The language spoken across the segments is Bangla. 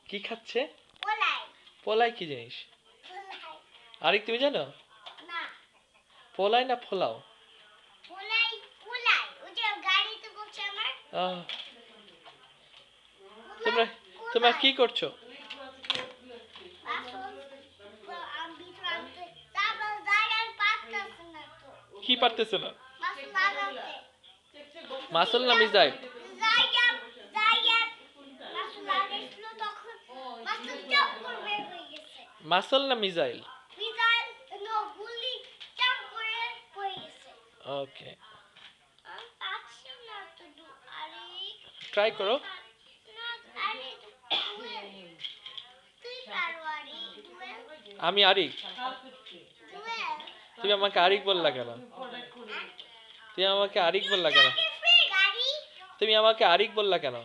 কি খাচ্ছে? পোলাই কি জিনিস? আরিক তুমি জানো? পোলাই না পোলাও? তোমরা তোমরা কি করছো? কি পারতেছো না? মাসল না মিজাইল? মাসল না মিজাইল? ওকে, ট্রাই করো। আমি আরিক, তুমি আমাকে আরিক বললা কেন? তুমি আমাকে আরিক বললা কেন? তুমি আমাকে আরিক বললা কেন?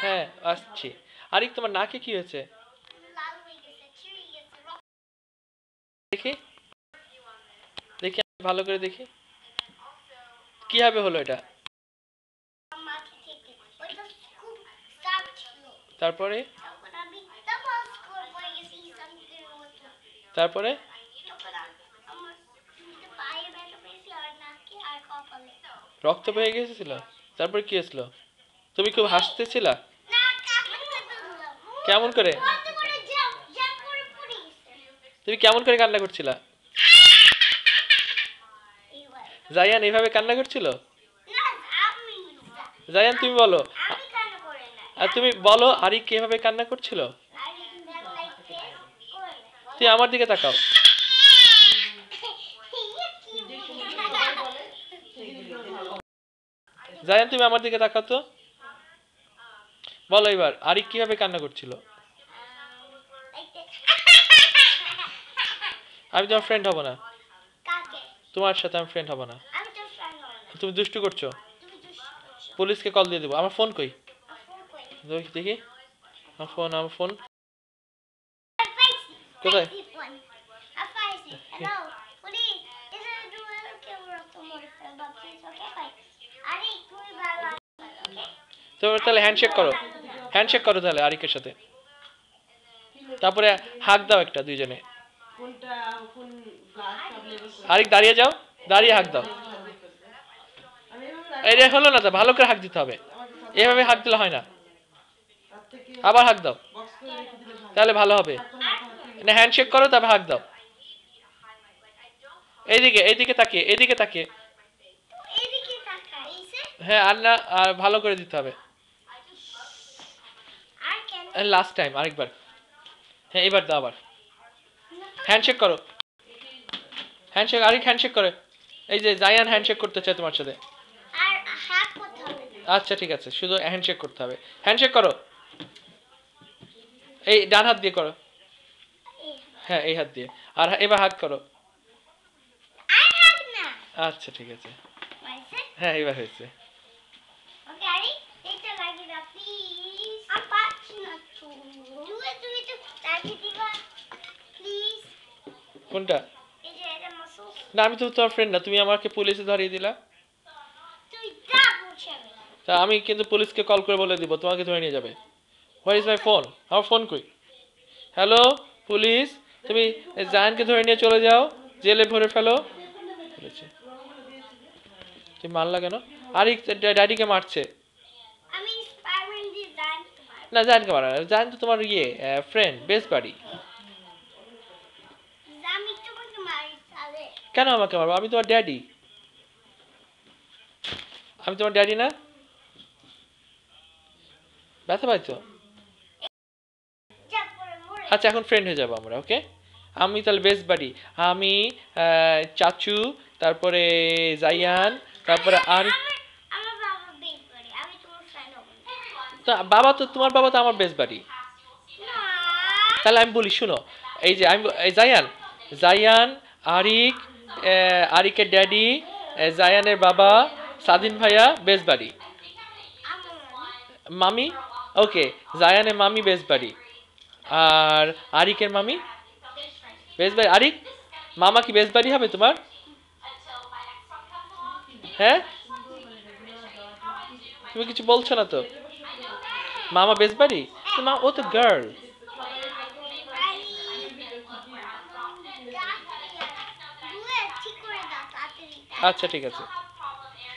হ্যাঁ আসছি। আরিক তোমার নাকে কি হয়েছে? দেখি দেখি ভালো করে দেখি কিভাবে হলো এটা। তারপরে তারপরে রক্ত পেয়ে গেছিল? তারপরে কি হয়েছিল? তুমি খুব হাসতেছিলা? কেমন করে? তুমি কেমন করে কান্না করছিলা? জায়ান এইভাবে কান্না করছিল? জায়ান তুমি বলো, আর তুমি বলো আরিক কিভাবে কান্না করছিল? তুই আমার দিকে তাকাও। জায়ান তুমি আমার দিকে তাকাও তো, বলো এবার আরিক কিভাবে কান্না করছিল? আমি তোমার ফ্রেন্ড হব না। তোমার সাথে আমি ফ্রেন্ড হব না। তুমি দুষ্টু করছো। পুলিশকে কল দিয়ে দেবো। আমার ফোন কই? দেখি আমার ফোন কোথায়? তুমি তাহলে হ্যান্ডশেক করো, হ্যান্ডশেক করো তাহলে আরিকের সাথে, তারপরে হাক দাও একটা দুইজনে। আরিক দাঁড়িয়ে যাও, দাঁড়িয়ে হাক দাও। এটা হলো না তো, ভালো করে হাক দিতে হবে, এভাবে হাক দিলে হয় না। আবার হাক দাও, তাহলে ভালো হবে। না হ্যান্ডশেক করো তারপর হাক দাও। এইদিকে এইদিকে তাকিয়ে, এইদিকে তাকিয়ে। হ্যাঁ আর না, আর ভালো করে দিতে হবে। লাস্ট টাইম আরেকবার। হ্যাঁ এবার দাও আবার। হ্যান্ডশেক করো, হ্যান্ডশেক। আরিক হ্যান্ডশেক করে। এই যে জায়ান হ্যান্ডশেক করতে চায় তোমার সাথে। আচ্ছা ঠিক আছে, শুধু হ্যান্ডশেক করতে হবে। হ্যান্ডশেক করো, এই ডান হাত দিয়ে করো। হ্যাঁ এই হাত দিয়ে। আর এবার হাত করো। আচ্ছা ঠিক আছে, হ্যাঁ এবার হয়েছে। কোনটা? না আমি তো তোমার ফ্রেন্ড না, তুমি আমাকে পুলিশে ধরিয়ে দিলা। তা আমি কিন্তু পুলিশকে কল করে বলে দিব তোমাকে ধরে নিয়ে যাবে। Where is my phone? আমার ফোন কই? হ্যালো পুলিশ, তুমি জায়ানকে ধরে নিয়ে চলে যাও, জেলে ভরে ফেলো। তুমি মারলা কেন? আরিক ড্যাডিকে মারছে। না জায়ানকে মারা, জায়ান তো তোমার ফ্রেন্ড, বেস্ট বাড়ি। কেন আমাকে মারবো? আমি তোমার ড্যাডি। আমি তোমার ড্যাডি না? ব্যথা পাইছো? আচ্ছা এখন ফ্রেন্ড হয়ে যাবো আমরা, ওকে? আমি তাহলে বেস্ট বাড়ি। আমি চাচু, তারপরে জায়ান, তারপরে আর বাবা তো, তোমার বাবা তো আমার বেস্ট বাড়ি। তাহলে আমি বলি শুনো, এই যে আমি জায়ান, জায়ান, আরিক, আরিকের ড্যাডি, জায়ানের বাবা, স্বাধীন ভাইয়া বেস্ট বাড়ি। মামি, ওকে জায়ানের মামি বেস্ট বাড়ি। আর আরিকের মামি বেস্ট বাড়ি। আরিক মামা কি বেস্ট বাড়ি হবে তোমার? হ্যাঁ তুমি কিছু বলছো না তো। মামা বেস্ট বাড়ি? মা ও তো গার্ল। আচ্ছা ঠিক আছে।